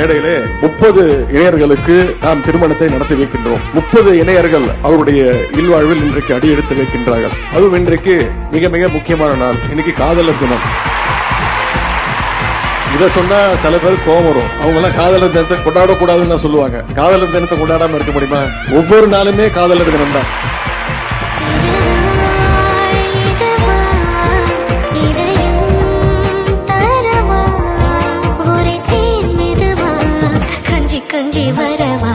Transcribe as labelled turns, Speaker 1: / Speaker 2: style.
Speaker 1: மேடையிலே 30 இணையர்களுக்கு நாம் திருமணத்தை நடத்தி வைக்கின்றோம். 30 இணையர்கள் அவருடைய இல்வாழ்வில் இன்றைக்கு அடியெடுத்து வைக்கின்றார்கள். அதுவும் இன்றைக்கு மிக மிக முக்கியமான நாள். இன்னைக்கு காதலர் தினம். இதை சொன்னா சில பேர் கோபம் வரும். அவங்க எல்லாம் காதலர் தினத்தை கொண்டாடக்கூடாதுன்னு சொல்லுவாங்க. காதலர் தினத்தை கொண்டாடாம இருக்க முடியுமா? ஒவ்வொரு நாளுமே காதலர் தினம் தான்.
Speaker 2: கஞ்சி வரவா